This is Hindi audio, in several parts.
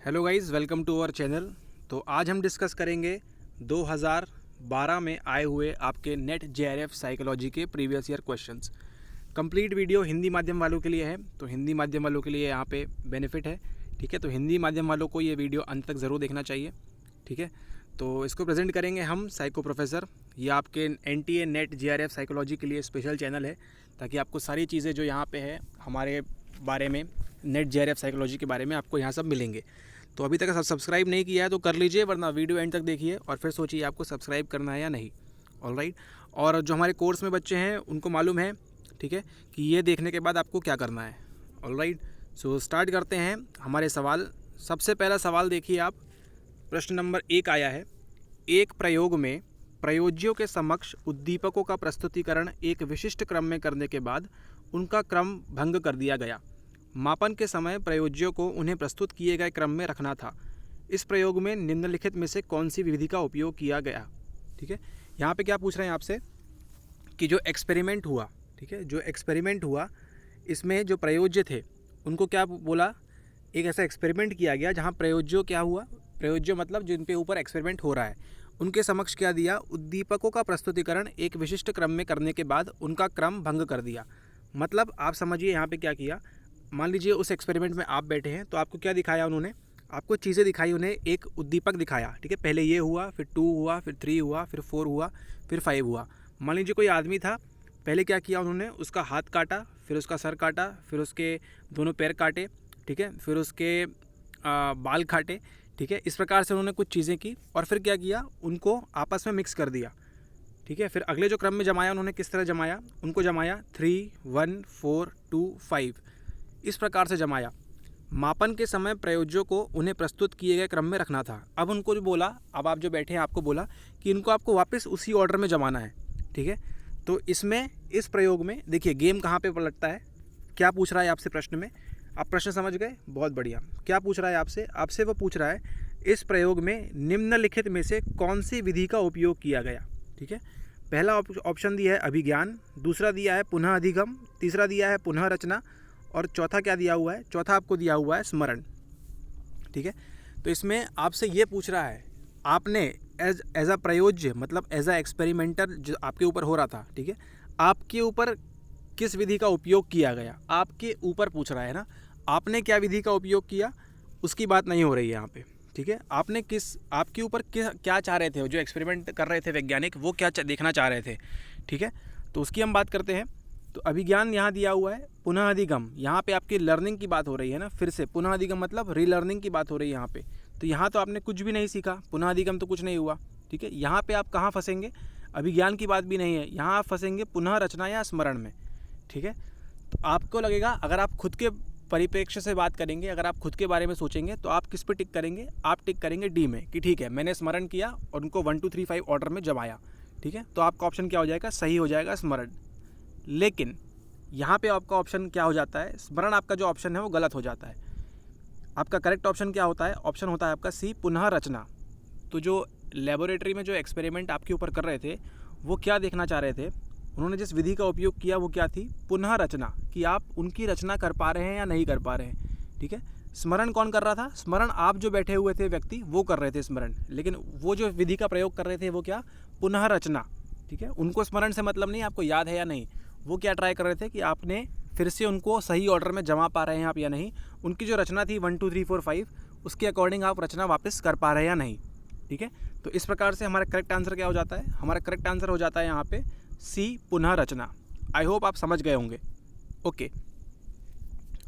Hello guys, welcome to our channel. तो आज हम डिस्कस करेंगे 2012 में आए हुए आपके नेट जेआरएफ साइकोलॉजी के previous year questions. Complete video Hindi माध्यम वालों के लिए है, तो हिंदी माध्यम वालों के लिए यहाँ पे बेनिफिट है। ठीक है, तो हिंदी माध्यम वालों को ये वीडियो अंत तक ज़रूर देखना चाहिए। ठीक है, तो इसको प्रेजेंट करेंगे हम साइको प्रोफेसर। ये आपके एनटीए नेट जेआरएफ साइकोलॉजी के लिए स्पेशल चैनल है, ताकि आपको सारी चीज़ें जो यहाँ पे है हमारे बारे में, नेट जेआरएफ साइकोलॉजी के बारे में आपको यहाँ सब मिलेंगे। तो अभी तक सब्सक्राइब नहीं किया है तो कर लीजिए, वरना वीडियो एंड तक देखिए और फिर सोचिए आपको सब्सक्राइब करना है या नहीं। ऑलराइट, और जो हमारे कोर्स में बच्चे हैं उनको मालूम है, ठीक है, कि ये देखने के बाद आपको क्या करना है। ऑलराइट, सो स्टार्ट करते हैं हमारे सवाल। सबसे पहला सवाल देखिए आप, प्रश्न नंबर 1 आया है। एक प्रयोग में प्रयोज्यों के समक्ष उद्दीपकों का प्रस्तुतिकरण एक विशिष्ट क्रम में करने के बाद उनका क्रम भंग कर दिया गया। मापन के समय प्रयोज्यों को उन्हें प्रस्तुत किए गए क्रम में रखना था। इस प्रयोग में निम्नलिखित में से कौन सी विधि का उपयोग किया गया। ठीक है, यहाँ पे क्या पूछ रहे हैं आपसे कि जो एक्सपेरिमेंट हुआ, ठीक है, जो एक्सपेरिमेंट हुआ इसमें जो प्रयोज्य थे उनको क्या बोला, एक ऐसा एक्सपेरिमेंट किया गया जहाँ प्रयोज्यों क्या हुआ, प्रयोज्य मतलब जिन पे ऊपर एक्सपेरिमेंट हो रहा है उनके समक्ष क्या दिया, उद्दीपकों का प्रस्तुतिकरण एक विशिष्ट क्रम में करने के बाद उनका क्रम भंग कर दिया। मतलब आप समझिए यहाँ पे क्या किया। मान लीजिए उस एक्सपेरिमेंट में आप बैठे हैं, तो आपको क्या दिखाया उन्होंने, आपको चीज़ें दिखाई, उन्हें एक उद्दीपक दिखाया। ठीक है, पहले ये हुआ, फिर 2 हुआ, फिर 3 हुआ, फिर 4 हुआ, फिर 5 हुआ। मान लीजिए कोई आदमी था, पहले क्या किया उन्होंने, उसका हाथ काटा, फिर उसका सर काटा, फिर उसके दोनों पैर काटे, ठीक है, फिर उसके बाल काटे। ठीक है, इस प्रकार से उन्होंने कुछ चीज़ें की और फिर क्या किया, उनको आपस में मिक्स कर दिया। ठीक है, फिर अगले जो क्रम में जमाया उन्होंने, किस तरह जमाया, उनको जमाया 3, 1, 4, 2, 5, इस प्रकार से जमाया। मापन के समय प्रयोज्यों को उन्हें प्रस्तुत किए गए क्रम में रखना था। अब उनको जो बोला, अब आप जो बैठे हैं आपको बोला कि इनको आपको वापस उसी ऑर्डर में जमाना है। ठीक है, तो इसमें, इस प्रयोग में देखिए गेम कहाँ पे पलटता है, क्या पूछ रहा है आपसे प्रश्न में, आप प्रश्न समझ गए, बहुत बढ़िया। क्या पूछ रहा है आपसे वो पूछ रहा है इस प्रयोग में निम्नलिखित में से कौन सी विधि का उपयोग किया गया। ठीक है, पहला ऑप्शन दिया है अभिज्ञान, दूसरा दिया है पुनः अधिगम, तीसरा दिया है पुनः रचना, और चौथा क्या दिया हुआ है, चौथा आपको दिया हुआ है स्मरण। ठीक है, तो इसमें आपसे ये पूछ रहा है, आपने एज अ प्रयोज्य मतलब एज अ एक्सपेरिमेंटर जो आपके ऊपर हो रहा था, ठीक है, आपके ऊपर किस विधि का उपयोग किया गया, आपके ऊपर पूछ रहा है ना, आपने क्या विधि का उपयोग किया उसकी बात नहीं हो रही है यहाँ पे। ठीक है, आपने आपके ऊपर क्या चाह रहे थे, जो एक्सपेरिमेंट कर रहे थे वैज्ञानिक, वो क्या देखना चाह रहे थे। ठीक है, तो उसकी हम बात करते हैं। तो अभिज्ञान यहाँ दिया हुआ है, पुनः अधिगम यहाँ पे आपकी लर्निंग की बात हो रही है ना, फिर से पुनः अधिगम मतलब रीलर्निंग की बात हो रही है यहाँ पे। तो यहाँ तो आपने कुछ भी नहीं सीखा, पुनः अधिगम तो कुछ नहीं हुआ। ठीक है, यहाँ पे आप कहाँ फंसेंगे, अभिज्ञान की बात भी नहीं है, यहाँ आप फंसेंगे पुनः रचना या स्मरण में। ठीक है, तो आपको लगेगा, अगर आप खुद के परिप्रेक्ष्य से बात करेंगे, अगर आप खुद के बारे में सोचेंगे तो आप किस पे टिक करेंगे, आप टिक करेंगे डी में, कि ठीक है मैंने स्मरण किया और उनको 1, 2, 3, 5 ऑर्डर में जमाया। ठीक है, तो आपका ऑप्शन क्या हो जाएगा, सही हो जाएगा स्मरण। लेकिन यहाँ पे आपका ऑप्शन क्या हो जाता है, स्मरण आपका जो ऑप्शन है वो गलत हो जाता है। आपका करेक्ट ऑप्शन क्या होता है, ऑप्शन होता है आपका सी, पुनः रचना। तो जो लेबोरेटरी में जो एक्सपेरिमेंट आपके ऊपर कर रहे थे वो क्या देखना चाह रहे थे, उन्होंने जिस विधि का उपयोग किया वो क्या थी, पुनः रचना, कि आप उनकी रचना कर पा रहे हैं या नहीं कर पा रहे हैं। ठीक है, स्मरण कौन कर रहा था, स्मरण आप जो बैठे हुए थे व्यक्ति वो कर रहे थे स्मरण, लेकिन वो जो विधि का प्रयोग कर रहे थे वो क्या, पुनः रचना। ठीक है, उनको स्मरण से मतलब नहीं आपको याद है या नहीं, वो क्या ट्राई कर रहे थे कि आपने फिर से उनको सही ऑर्डर में जमा पा रहे हैं आप या नहीं, उनकी जो रचना थी 1, 2, 3, 4, 5 उसके अकॉर्डिंग आप रचना वापस कर पा रहे हैं या नहीं। ठीक है, तो इस प्रकार से हमारा करेक्ट आंसर क्या हो जाता है, हमारा करेक्ट आंसर हो जाता है यहाँ पे सी, पुनः रचना। आई होप आप समझ गए होंगे। ओके,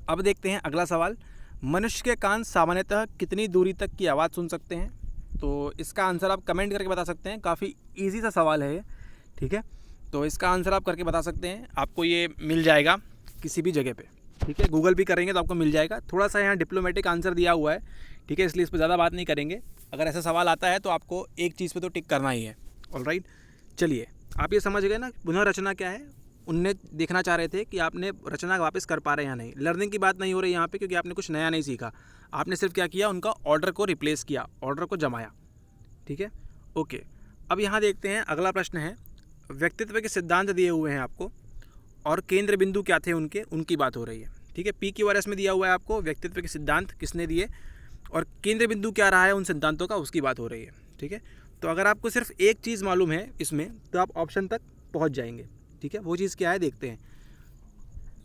अब देखते हैं अगला सवाल। मनुष्य के कान सामान्यतः कितनी दूरी तक की आवाज़ सुन सकते हैं। तो इसका आंसर आप कमेंट करके बता सकते हैं, काफ़ी ईजी सा सवाल है ये। ठीक है, तो इसका आंसर आप करके बता सकते हैं, आपको ये मिल जाएगा किसी भी जगह पे। ठीक है, गूगल भी करेंगे तो आपको मिल जाएगा। थोड़ा सा यहाँ डिप्लोमेटिक आंसर दिया हुआ है, ठीक है, इसलिए इस पर ज़्यादा बात नहीं करेंगे। अगर ऐसा सवाल आता है तो आपको एक चीज़ पे तो टिक करना ही है। ऑलराइट, चलिए आप ये समझ गए ना पुनः रचना क्या है। उनने देखना चाह रहे थे कि आपने रचना वापस कर पा रहे हैं या नहीं। लर्निंग की बात नहीं हो रही यहाँ पे, क्योंकि आपने कुछ नया नहीं सीखा, आपने सिर्फ क्या किया, उनका ऑर्डर को रिप्लेस किया, ऑर्डर को जमाया। ठीक है, ओके, अब यहाँ देखते हैं अगला प्रश्न है। व्यक्तित्व के सिद्धांत दिए हुए हैं आपको और केंद्र बिंदु क्या थे उनकी बात हो रही है। ठीक है, PQRS में दिया हुआ है आपको व्यक्तित्व के सिद्धांत किसने दिए, और केंद्र बिंदु क्या रहा है उन सिद्धांतों का, उसकी बात हो रही है। ठीक है, तो अगर आपको सिर्फ एक चीज़ मालूम है इसमें तो आप ऑप्शन तक पहुंच जाएंगे। ठीक है, वो चीज़ क्या है देखते हैं।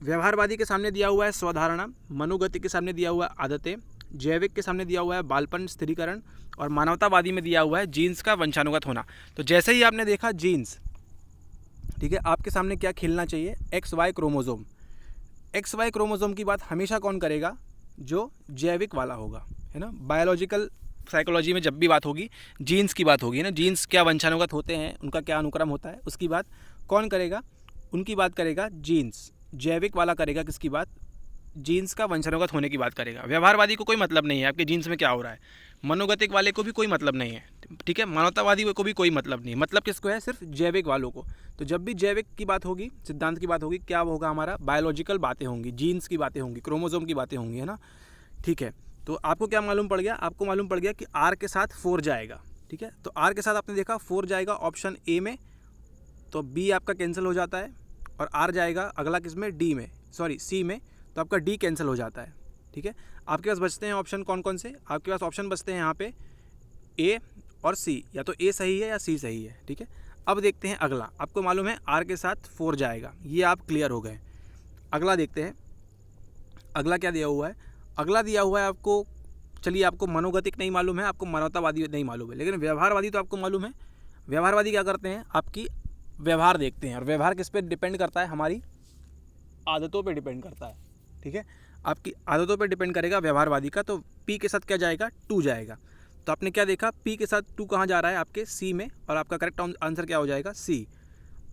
व्यवहारवादी के सामने दिया हुआ है स्वधारणा, मनोगति के सामने दिया हुआ है आदतें, जैविक के सामने दिया हुआ है बालपन स्थिरीकरण, और मानवतावादी में दिया हुआ है जीन्स का वंशानुगत होना। तो जैसे ही आपने देखा जीन्स, ठीक है, आपके सामने क्या खेलना चाहिए, X Y chromosome. X Y chromosome की बात हमेशा कौन करेगा, जो जैविक वाला होगा, है ना। बायोलॉजिकल साइकोलॉजी में जब भी बात होगी जीन्स की बात होगी ना, जीन्स क्या वंशानुगत होते हैं, उनका क्या अनुक्रम होता है, उसकी बात कौन करेगा, उनकी बात करेगा जीन्स। जैविक वाला करेगा किसकी बात, जीन्स का वंशानुगत होने की बात करेगा। व्यवहारवादी को कोई मतलब नहीं है आपके जीन्स में क्या हो रहा है, मनोगतिक वाले को भी कोई मतलब नहीं है, ठीक है, मानवतावादी को भी कोई मतलब नहीं, मतलब किसको है, सिर्फ जैविक वालों को। तो जब भी जैविक की बात होगी, सिद्धांत की बात होगी, क्या होगा हमारा, बायोलॉजिकल बातें होंगी, जीन्स की बातें होंगी, क्रोमोजोम की बातें होंगी, है ना। ठीक है, तो आपको क्या मालूम पड़ गया, आपको मालूम पड़ गया कि आर के साथ 4 जाएगा। ठीक है, तो आर के साथ आपने देखा 4 जाएगा ऑप्शन ए में, तो बी आपका कैंसिल हो जाता है, और आर जाएगा अगला किस में, डी में, सॉरी सी में, तो आपका डी कैंसिल हो जाता है। ठीक है, आपके पास बचते हैं ऑप्शन कौन कौन से, आपके पास ऑप्शन बचते हैं यहाँ पे ए और सी, या तो ए सही है या सी सही है। ठीक है, अब देखते हैं अगला, आपको मालूम है आर के साथ 4 जाएगा, ये आप क्लियर हो गए। अगला देखते हैं, अगला क्या दिया हुआ है, अगला दिया हुआ है आपको, चलिए आपको मनोगतिक नहीं मालूम है, आपको मानवतावादी नहीं मालूम है, लेकिन व्यवहारवादी तो आपको मालूम है। व्यवहारवादी क्या करते हैं, आपकी व्यवहार देखते हैं, और व्यवहार किस पे डिपेंड करता है, हमारी आदतों पे डिपेंड करता है। ठीक है, आपकी आदतों पे डिपेंड करेगा व्यवहारवादी का। तो पी के साथ क्या जाएगा, 2 जाएगा। तो आपने क्या देखा, पी के साथ 2 कहाँ जा रहा है, आपके सी में, और आपका करेक्ट आंसर क्या हो जाएगा, सी।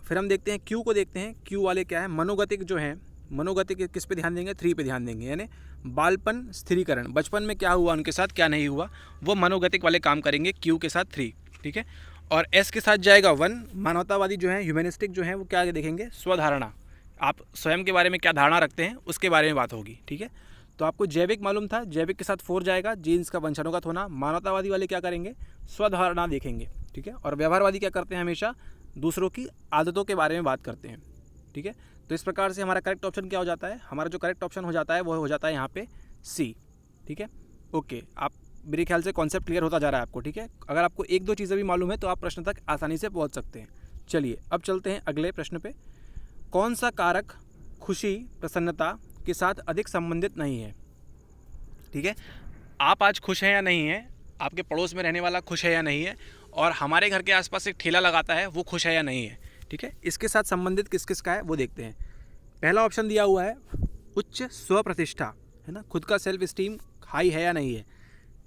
फिर हम देखते हैं क्यू को, देखते हैं क्यू वाले क्या है, मनोगतिक जो हैं, मनोगतिक किस पे ध्यान देंगे, 3 पे ध्यान देंगे, यानी बालपन स्थिरीकरण, बचपन में क्या हुआ उनके साथ, क्या नहीं हुआ, वो मनोगतिक वाले काम करेंगे क्यू के साथ 3। ठीक है, और एस के साथ जाएगा 1, मानवतावादी जो है, ह्यूमनिस्टिक जो है, वो क्या देखेंगे, स्वधारणा, आप स्वयं के बारे में क्या धारणा रखते हैं उसके बारे में बात होगी। ठीक है, तो आपको जैविक मालूम था, जैविक के साथ 4 जाएगा, जीन्स का वंशानुगत होना। मानवतावादी वाले क्या करेंगे, स्वधारणा देखेंगे। ठीक है, और व्यवहारवादी क्या करते हैं, हमेशा दूसरों की आदतों के बारे में बात करते हैं। ठीक है, तो इस प्रकार से हमारा करेक्ट ऑप्शन क्या हो जाता है, हमारा जो करेक्ट ऑप्शन हो जाता है वो हो जाता है यहाँ पे सी। ठीक है, ओके, आप मेरे ख्याल से कॉन्सेप्ट क्लियर होता जा रहा है आपको। ठीक है, अगर आपको 1-2 चीज़ें भी मालूम है तो आप प्रश्न तक आसानी से पहुँच सकते हैं। चलिए अब चलते हैं अगले प्रश्न पे। कौन सा कारक खुशी, प्रसन्नता के साथ अधिक संबंधित नहीं है। ठीक है, आप आज खुश हैं या नहीं हैं, आपके पड़ोस में रहने वाला खुश है या नहीं है, और हमारे घर के आसपास एक ठेला लगाता है वो खुश है या नहीं है। ठीक है, इसके साथ संबंधित किस किस का है वो देखते हैं। पहला ऑप्शन दिया हुआ है उच्च स्व प्रतिष्ठा, है ना, खुद का सेल्फ स्टीम हाई है या नहीं है,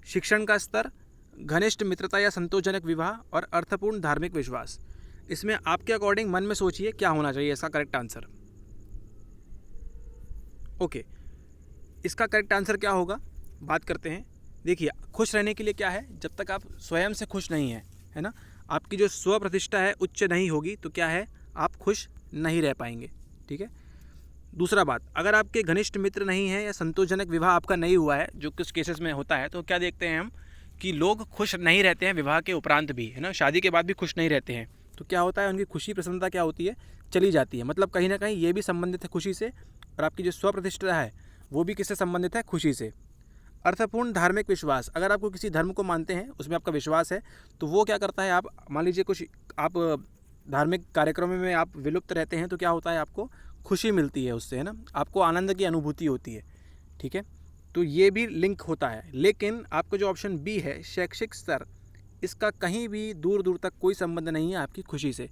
शिक्षण का स्तर, घनिष्ठ मित्रता या संतोषजनक विवाह, और अर्थपूर्ण धार्मिक विश्वास। इसमें आपके अकॉर्डिंग मन में सोचिए क्या होना चाहिए इसका करेक्ट आंसर। ओके, इसका करेक्ट आंसर क्या होगा, बात करते हैं। देखिए, खुश रहने के लिए क्या है, जब तक आप स्वयं से खुश नहीं हैं, है ना, आपकी जो स्व प्रतिष्ठा है उच्च नहीं होगी तो क्या है, आप खुश नहीं रह पाएंगे। ठीक है, दूसरा बात, अगर आपके घनिष्ठ मित्र नहीं है या संतोषजनक विवाह आपका नहीं हुआ है, जो कुछ केसेस में होता है, तो क्या देखते हैं हम कि लोग खुश नहीं रहते हैं विवाह के उपरांत भी, है ना, शादी के बाद भी खुश नहीं रहते हैं। तो क्या होता है, उनकी खुशी प्रसन्नता क्या होती है, चली जाती है। मतलब कहीं ना कहीं ये भी संबंधित है खुशी से, और आपकी जो स्व प्रतिष्ठा है वो भी किससे संबंधित है, खुशी से। अर्थपूर्ण धार्मिक विश्वास, अगर आपको किसी धर्म को मानते हैं, उसमें आपका विश्वास है, तो वो क्या करता है, आप मान लीजिए कुछ आप धार्मिक कार्यक्रमों में आप विलुप्त रहते हैं, तो क्या होता है, आपको खुशी मिलती है उससे, है ना, आपको आनंद की अनुभूति होती है। ठीक है, तो ये भी लिंक होता है। लेकिन आपका जो ऑप्शन बी है, शैक्षिक स्तर, इसका कहीं भी दूर दूर तक कोई संबंध नहीं है आपकी खुशी से।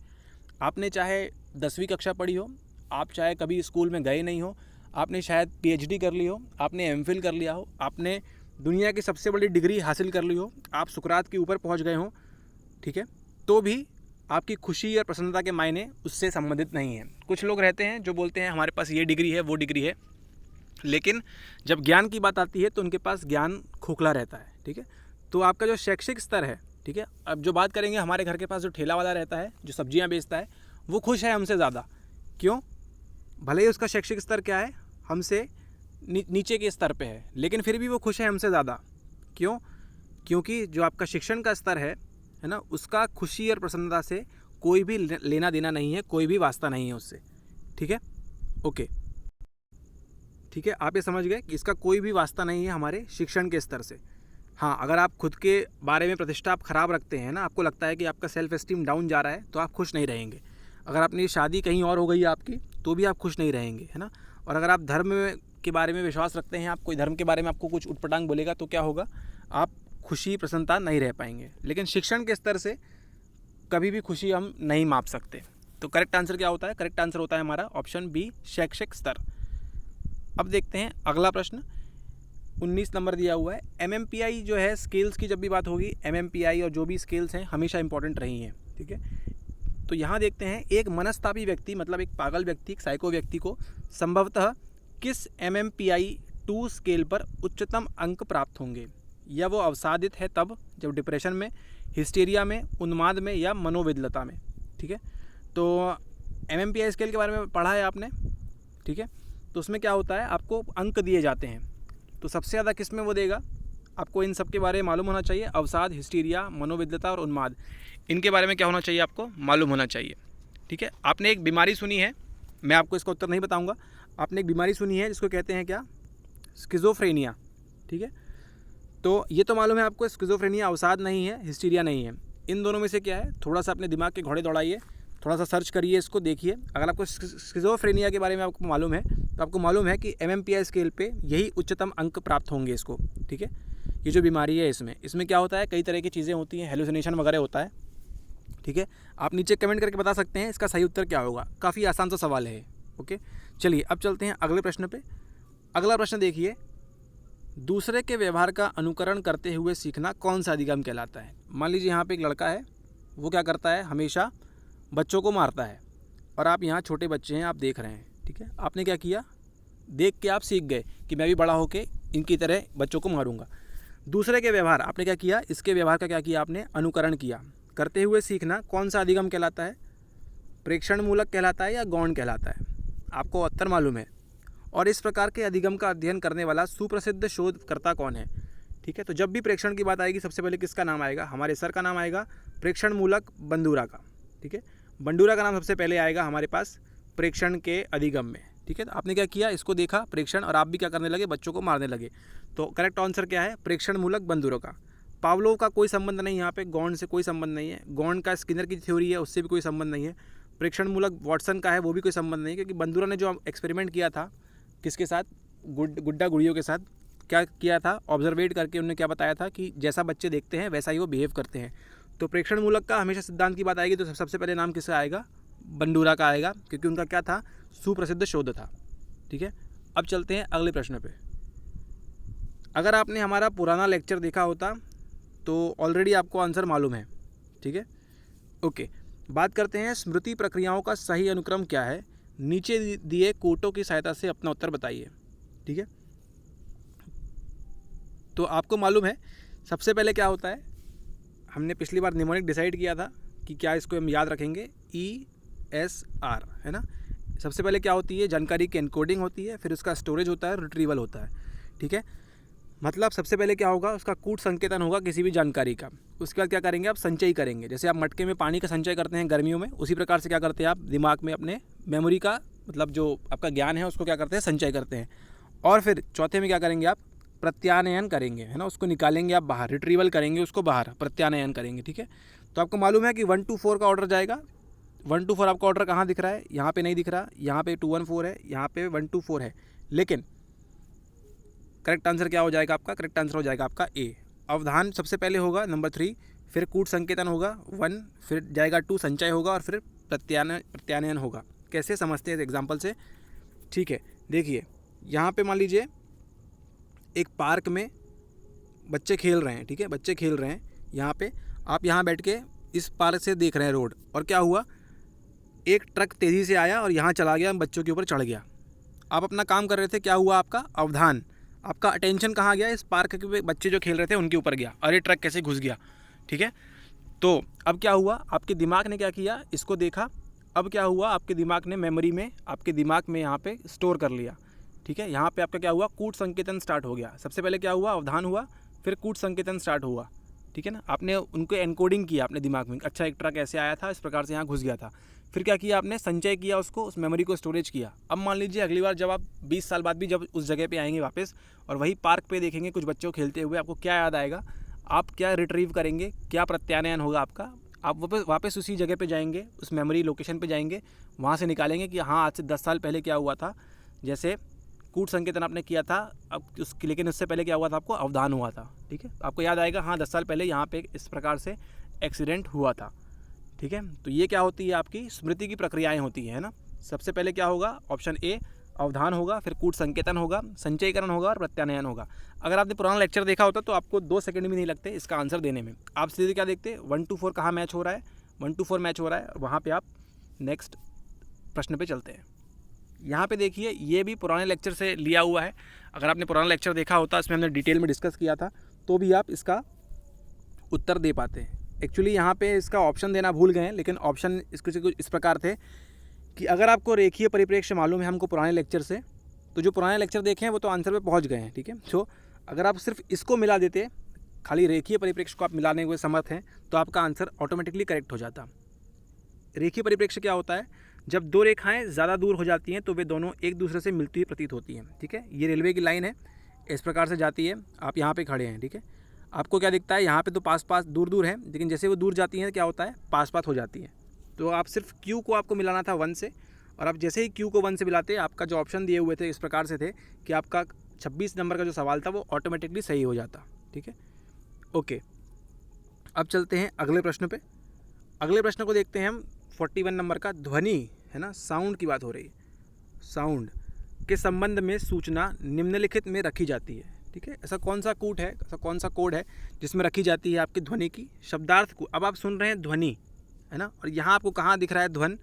आपने चाहे 10वीं कक्षा पढ़ी हो, आप चाहे कभी स्कूल में गए नहीं हो, आपने शायद PhD कर ली हो, आपने MPhil कर लिया हो, आपने दुनिया की सबसे बड़ी डिग्री हासिल कर ली हो, आप सुकरात के ऊपर पहुंच गए हो, ठीक है, तो भी आपकी खुशी और प्रसन्नता के मायने उससे संबंधित नहीं है। कुछ लोग रहते हैं जो बोलते हैं हमारे पास ये डिग्री है, वो डिग्री है, लेकिन जब ज्ञान की बात आती है तो उनके पास ज्ञान खोखला रहता है। ठीक है, तो आपका जो शैक्षिक स्तर है, ठीक है, अब जो बात करेंगे, हमारे घर के पास जो ठेला वाला रहता है, जो सब्जियां बेचता है, वो खुश है हमसे ज़्यादा। क्यों? भले ही उसका शैक्षिक स्तर क्या है, हमसे नीचे के स्तर पे है, लेकिन फिर भी वो खुश है हमसे ज़्यादा। क्यों? क्योंकि जो आपका शिक्षण का स्तर है ना, उसका खुशी और प्रसन्नता से कोई भी लेना देना नहीं है, कोई भी वास्ता नहीं है उससे। ठीक है, ओके, ठीक है, आप ये समझ गए कि इसका कोई भी वास्ता नहीं है हमारे शिक्षण के स्तर से। हाँ, अगर आप खुद के बारे में प्रतिष्ठा आप ख़राब रखते हैं ना, आपको लगता है कि आपका सेल्फ एस्टीम डाउन जा रहा है, तो आप खुश नहीं रहेंगे। अगर अपनी शादी कहीं और हो गई है आपकी, तो भी आप खुश नहीं रहेंगे, है ना। और अगर आप धर्म के बारे में विश्वास रखते हैं, आप कोई धर्म के बारे में आपको कुछ उटपटांग बोलेगा तो क्या होगा, आप खुशी प्रसन्नता नहीं रह पाएंगे। लेकिन शिक्षण के स्तर से कभी भी खुशी हम नहीं माप सकते। तो करेक्ट आंसर क्या होता है? करेक्ट आंसर होता है हमारा ऑप्शन बी, शैक्षिक स्तर। अब देखते हैं अगला प्रश्न, 19 नंबर दिया हुआ है। MMPI जो है, स्केल्स की जब भी बात होगी, MMPI और जो भी स्केल्स हैं हमेशा इंपॉर्टेंट रही हैं, ठीक है। तो यहाँ देखते हैं, एक मनस्तापी व्यक्ति मतलब एक पागल व्यक्ति, एक साइको व्यक्ति को संभवतः किस MMPI 2 स्केल पर उच्चतम अंक प्राप्त होंगे? या वो अवसादित है तब जब डिप्रेशन में, हिस्टीरिया में, उन्माद में या मनोविद्लता में, ठीक है। तो MMPI स्केल के बारे में पढ़ा है आपने, ठीक है। तो उसमें क्या होता है, आपको अंक दिए जाते हैं। तो सबसे ज़्यादा किस में वो देगा, आपको इन सब के बारे में मालूम होना चाहिए। अवसाद, हिस्टीरिया, मनोविद्लता और उन्माद, इनके बारे में क्या होना चाहिए, आपको मालूम होना चाहिए, ठीक है। आपने एक बीमारी सुनी है, मैं आपको इसका उत्तर नहीं बताऊंगा। आपने एक बीमारी सुनी है जिसको कहते हैं क्या, स्किज़ोफ्रेनिया, ठीक है। तो ये तो मालूम है आपको, स्किज़ोफ्रेनिया अवसाद नहीं है, हिस्टीरिया नहीं है। इन दोनों में से क्या है, थोड़ा सा अपने दिमाग के घोड़े दौड़ाइए, थोड़ा सा सर्च करिए, इसको देखिए। अगर आपको स्किज़ोफ्रेनिया के बारे में आपको मालूम है, तो आपको मालूम है कि MMPI स्केल पे यही उच्चतम अंक प्राप्त होंगे इसको, ठीक है। ये जो बीमारी है इसमें क्या होता है, कई तरह की चीज़ें होती हैं, हेलुसिनेशन वगैरह होता है, ठीक है। आप नीचे कमेंट करके बता सकते हैं इसका सही उत्तर क्या होगा। काफ़ी आसान सा सवाल है, ओके। चलिए अब चलते हैं अगले प्रश्न पे। अगला प्रश्न देखिए, दूसरे के व्यवहार का अनुकरण करते हुए सीखना कौन सा अधिगम कहलाता है? मान लीजिए यहाँ पे एक लड़का है, वो क्या करता है, हमेशा बच्चों को मारता है, और आप यहाँ छोटे बच्चे हैं, आप देख रहे हैं, ठीक है। आपने क्या किया, देख के आप सीख गए कि मैं भी बड़ा होके इनकी तरह बच्चों को मारूंगा। दूसरे के व्यवहार, आपने क्या किया, इसके व्यवहार का क्या किया आपने, अनुकरण किया। करते हुए सीखना कौन सा अधिगम कहलाता है? प्रेक्षण मूलक कहलाता है या गौण कहलाता है? आपको उत्तर मालूम है। और इस प्रकार के अधिगम का अध्ययन करने वाला सुप्रसिद्ध शोधकर्ता कौन है? ठीक है, तो जब भी प्रेक्षण की बात आएगी, सबसे पहले किसका नाम आएगा? हमारे सर का नाम आएगा, प्रेक्षण मूलक बंडूरा का, ठीक है। बंडूरा का नाम सबसे पहले आएगा हमारे पास प्रेक्षण के अधिगम में, ठीक है। तो आपने क्या किया, इसको देखा प्रेक्षण, और आप भी क्या करने लगे, बच्चों को मारने लगे। तो करेक्ट आंसर क्या है, प्रेक्षण मूलक बंडूरा का। पावलोव का कोई संबंध नहीं, यहाँ पे गौण से कोई संबंध नहीं है। गौण का स्किनर की थ्योरी है, उससे भी कोई संबंध नहीं है। प्रेक्षण मूलक वॉटसन का है, वो भी कोई संबंध नहीं, क्योंकि बंडूरा ने जो एक्सपेरिमेंट किया था, किसके साथ, गुड्डा गुड़ियों के साथ, क्या किया था, ऑब्जर्वेट करके उन्होंने क्या बताया था कि जैसा बच्चे देखते हैं वैसा ही वो बिहेव करते हैं। तो प्रेक्षण मूलक का हमेशा सिद्धांत की बात आएगी तो सबसे पहले नाम किसका आएगा, बंडूरा का आएगा, क्योंकि उनका क्या था, सुप्रसिद्ध शोध था, ठीक है। अब चलते हैं अगले प्रश्न पे। अगर आपने हमारा पुराना लेक्चर देखा होता तो ऑलरेडी आपको आंसर मालूम है, ठीक है, ओके। बात करते हैं स्मृति प्रक्रियाओं का सही अनुक्रम क्या है? नीचे दिए कोटों की सहायता से अपना उत्तर बताइए, ठीक है। तो आपको मालूम है सबसे पहले क्या होता है, हमने पिछली बार निमोनिक डिसाइड किया था कि क्या इसको हम याद रखेंगे, ESR, है ना। सबसे पहले क्या होती है, जानकारी की एनकोडिंग होती है, फिर उसका स्टोरेज होता है, रिट्रीवल होता है, ठीक है। मतलब सबसे पहले क्या होगा, उसका कूट संकेतन होगा किसी भी जानकारी का। उसके बाद क्या करेंगे, आप संचय करेंगे। जैसे आप मटके में पानी का संचय करते हैं गर्मियों में, उसी प्रकार से क्या करते हैं आप दिमाग में अपने मेमोरी का, मतलब जो आपका ज्ञान है उसको क्या करते हैं, संचय करते हैं। और फिर चौथे में क्या करेंगे आप, प्रत्यानयन करेंगे, है ना, उसको निकालेंगे आप बाहर, रिट्रीवल करेंगे उसको बाहर, प्रत्यानयन करेंगे, ठीक है। तो आपको मालूम है कि 1 to 4 का ऑर्डर जाएगा। 1 to 4 आपका ऑर्डर कहाँ दिख रहा है, यहाँ पे नहीं दिख रहा, यहाँ पे 2 1 4 है, यहाँ पे 1 2 4 है। लेकिन करेक्ट आंसर क्या हो जाएगा आपका, करेक्ट आंसर हो जाएगा आपका ए। अवधान सबसे पहले होगा नंबर 3, फिर कूट संकेतन होगा 1, फिर जाएगा 2 संचय होगा, और फिर प्रत्यानयन होगा। कैसे समझते हैं एग्जाम्पल से, ठीक है। देखिए यहाँ पे मान लीजिए एक पार्क में बच्चे खेल रहे हैं, ठीक है, बच्चे खेल रहे हैं यहाँ पे, आप यहाँ बैठ के इस पार्क से देख रहे हैं रोड, और क्या हुआ, एक ट्रक तेज़ी से आया और यहाँ चला गया, बच्चों के ऊपर चढ़ गया। आप अपना काम कर रहे थे, क्या हुआ, आपका अवधान, आपका अटेंशन कहाँ गया, इस पार्क के बच्चे जो खेल रहे थे उनके ऊपर गया, अरे ट्रक कैसे घुस गया, ठीक है। तो अब क्या हुआ, आपके दिमाग ने क्या किया, इसको देखा। अब क्या हुआ, आपके दिमाग ने मेमोरी में, आपके दिमाग में यहाँ पे स्टोर कर लिया, ठीक है। यहाँ पे आपका क्या हुआ, कूट संकेतन स्टार्ट हो गया। सबसे पहले क्या हुआ, अवधान हुआ, फिर कूट संकेतन स्टार्ट हुआ, ठीक है ना। आपने उनको एनकोडिंग किया अपने दिमाग में, अच्छा एक ट्रक ऐसे आया था, इस प्रकार से यहाँ घुस गया था। फिर क्या किया आपने, संचय किया उसको, उस मेमोरी को स्टोरेज किया। अब मान लीजिए अगली बार जब आप 20 साल बाद भी जब उस जगह पे आएंगे वापस और वही पार्क पे देखेंगे कुछ बच्चों को खेलते हुए, आपको क्या याद आएगा, आप क्या रिट्रीव करेंगे, क्या प्रत्यानयन होगा आपका, आप वापस उसी जगह पे जाएंगे, उस मेमोरी लोकेशन पे जाएंगे, वहाँ से निकालेंगे कि हाँ आज से 10 साल पहले क्या हुआ था। जैसे कूट संकेतन आपने किया था अब लेकिन उससे पहले क्या हुआ था, आपको अवधान हुआ था। ठीक है, आपको याद आएगा हाँ 10 साल पहले यहाँ पे इस प्रकार से एक्सीडेंट हुआ था। ठीक है, तो ये क्या होती है, आपकी स्मृति की प्रक्रियाएं होती है ना। सबसे पहले क्या होगा, ऑप्शन ए अवधान होगा, फिर कूट संकेतन होगा, संचयीकरण होगा और प्रत्यानयन होगा। अगर आपने पुराना लेक्चर देखा होता तो आपको 2 सेकंड भी नहीं लगते इसका आंसर देने में। आप सीधे क्या देखते, 1 to 4 कहाँ मैच हो रहा है, 1 to 4 मैच हो रहा है, वहाँ पर आप नेक्स्ट प्रश्न पर चलते हैं। यहाँ पे देखिए ये भी पुराने लेक्चर से लिया हुआ है। अगर आपने पुराना लेक्चर देखा होता, इसमें हमने डिटेल में डिस्कस किया था, तो भी आप इसका उत्तर दे पाते हैं। एक्चुअली यहाँ पे इसका ऑप्शन देना भूल गए हैं, लेकिन ऑप्शन इसके कुछ इस प्रकार थे कि अगर आपको रेखीय परिप्रेक्ष्य मालूम है हमको पुराने लेक्चर से, तो जो पुराने लेक्चर देखे हैं वो तो आंसर पे पहुँच गए हैं। ठीक है, तो अगर आप सिर्फ इसको मिला देते, खाली रेखीय परिप्रेक्ष्य को आप मिलाने हुए समर्थ हैं, तो आपका आंसर ऑटोमेटिकली करेक्ट हो जाता। रेखीय परिप्रेक्ष्य क्या होता है, जब 2 रेखाएं ज़्यादा दूर हो जाती हैं तो वे दोनों एक दूसरे से मिलती हुई प्रतीत होती हैं। ठीक है, ये रेलवे की लाइन है, इस प्रकार से जाती है, आप यहाँ पे खड़े हैं। ठीक है, आपको क्या दिखता है, यहाँ पे तो पास पास दूर दूर है, लेकिन जैसे वो दूर जाती हैं क्या होता है, पास पास हो जाती है। तो आप सिर्फ Q को आपको मिलाना था 1 से, और आप जैसे ही Q को 1 से मिलाते, आपका जो ऑप्शन दिए हुए थे इस प्रकार से थे कि आपका 26 नंबर का जो सवाल था वो ऑटोमेटिकली सही हो जाता। ठीक है, ओके, अब चलते हैं अगले प्रश्न पे। अगले प्रश्न को देखते हैं हम 41 नंबर का। ध्वनि है ना, साउंड की बात हो रही है, साउंड के संबंध में सूचना निम्नलिखित में रखी जाती है। ठीक है, ऐसा कौन सा कूट है, ऐसा कौन सा कोड है जिसमें रखी जाती है आपकी ध्वनि की शब्दार्थ को। अब आप सुन रहे हैं ध्वनि है ना, और यहाँ आपको कहाँ दिख रहा है ध्वन,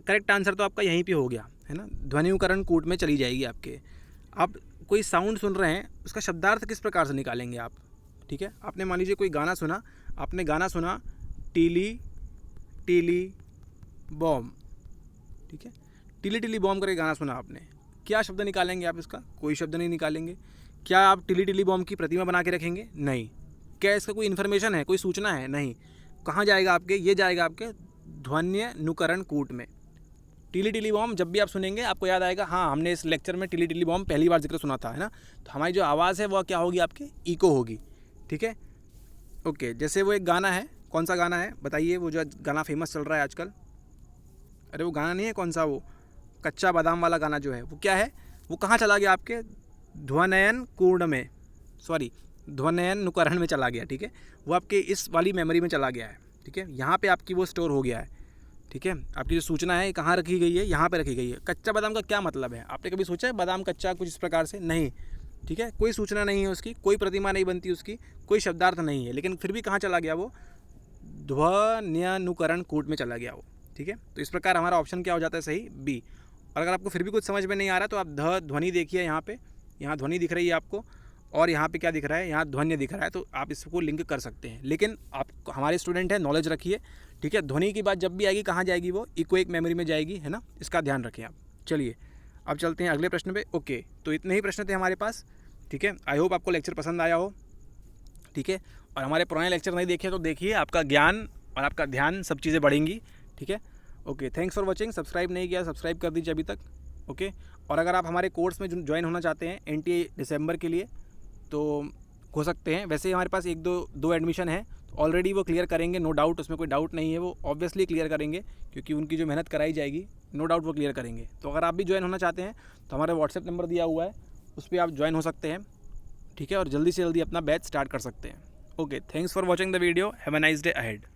करेक्ट आंसर तो आपका यहीं पे हो गया है ना, ध्वनिकरण कूट में चली जाएगी आपके। आप कोई साउंड सुन रहे हैं, उसका शब्दार्थ किस प्रकार से निकालेंगे आप। ठीक है, आपने मान लीजिए कोई गाना सुना, आपने गाना सुना टीली टीली बॉम। ठीक है, टिली टिली बॉम करके गाना सुना आपने, क्या शब्द निकालेंगे आप इसका, कोई शब्द नहीं निकालेंगे। क्या आप टिली टिली बॉम की प्रतिमा बना के रखेंगे, नहीं। क्या इसका कोई इन्फॉर्मेशन है, कोई सूचना है, नहीं। कहाँ जाएगा आपके, ये जाएगा आपके ध्वन्यनुकरण कूट में। टिली टिली बॉम जब भी आप सुनेंगे आपको याद आएगा, हाँ हमने इस लेक्चर में टिली टिली बॉम पहली बार जिक्र सुना था, है ना। तो हमारी जो आवाज़ है वह क्या होगी, आपकी इको होगी। ठीक है, ओके, जैसे वो एक गाना है, कौन सा गाना है बताइए, वो जो गाना फेमस चल रहा है आजकल, अरे वो गाना नहीं है, कौन सा, वो कच्चा बादाम वाला गाना जो है, वो क्या है, वो कहाँ चला गया आपके ध्वनयन कूर्ण में, सॉरी ध्वनयनुकरण में चला गया। ठीक है, वो आपके इस वाली मेमोरी में चला गया है। ठीक है, यहाँ पे आपकी वो स्टोर हो गया है। ठीक है, आपकी जो सूचना है कहाँ रखी गई है, यहाँ पे रखी गई है। कच्चा बादाम का क्या मतलब है, आपने कभी सोचा है बादाम कच्चा कुछ इस प्रकार से, नहीं। ठीक है, कोई सूचना नहीं है उसकी, कोई प्रतिमा नहीं बनती उसकी, कोई शब्दार्थ नहीं है, लेकिन फिर भी कहाँ चला गया वो, ध्वन्यनुकरण कूट में चला गया वो। ठीक है, तो इस प्रकार हमारा ऑप्शन क्या हो जाता है सही, बी। और अगर आपको फिर भी कुछ समझ में नहीं आ रहा तो आप ध्वनि देखिए, यहाँ पे, यहाँ ध्वनि दिख रही है आपको, और यहाँ पे क्या दिख रहा है, यहाँ ध्वन्य दिख रहा है, तो आप इसको लिंक कर सकते हैं। लेकिन आप हमारे स्टूडेंट हैं, नॉलेज रखिए। ठीक है, ध्वनि की बात जब भी आएगी कहाँ जाएगी, वो इक्विक मेमोरी में जाएगी, है ना, इसका ध्यान रखें आप। चलिए अब चलते हैं अगले प्रश्न पे। ओके, तो इतने ही प्रश्न थे हमारे पास। ठीक है, आई होप आपको लेक्चर पसंद आया हो। ठीक है, और हमारे पुराने लेक्चर नहीं देखे तो देखिए, आपका ज्ञान और आपका ध्यान सब चीज़ें बढ़ेंगी। ठीक है, okay, thanks for watching. Subscribe नहीं किया, सब्सक्राइब कर दीजिए अभी तक। ओके, और अगर आप हमारे कोर्स में ज्वाइन होना चाहते हैं NTA दिसंबर के लिए तो हो सकते हैं। वैसे हमारे पास एक दो एडमिशन है, तो ऑलरेडी वो क्लियर करेंगे, नो डाउट, उसमें कोई डाउट नहीं है, वो ऑब्वियसली क्लियर करेंगे क्योंकि उनकी जो मेहनत कराई जाएगी नो डाउट वो क्लियर करेंगे। तो अगर आप भी ज्वाइन होना चाहते हैं तो हमारा व्हाट्सएप नंबर दिया हुआ है, उस पर आप ज्वाइन हो सकते हैं। ठीक है, और जल्दी से जल्दी अपना बैच स्टार्ट कर सकते हैं। Okay, thanks for watching the video, have a nice day ahead.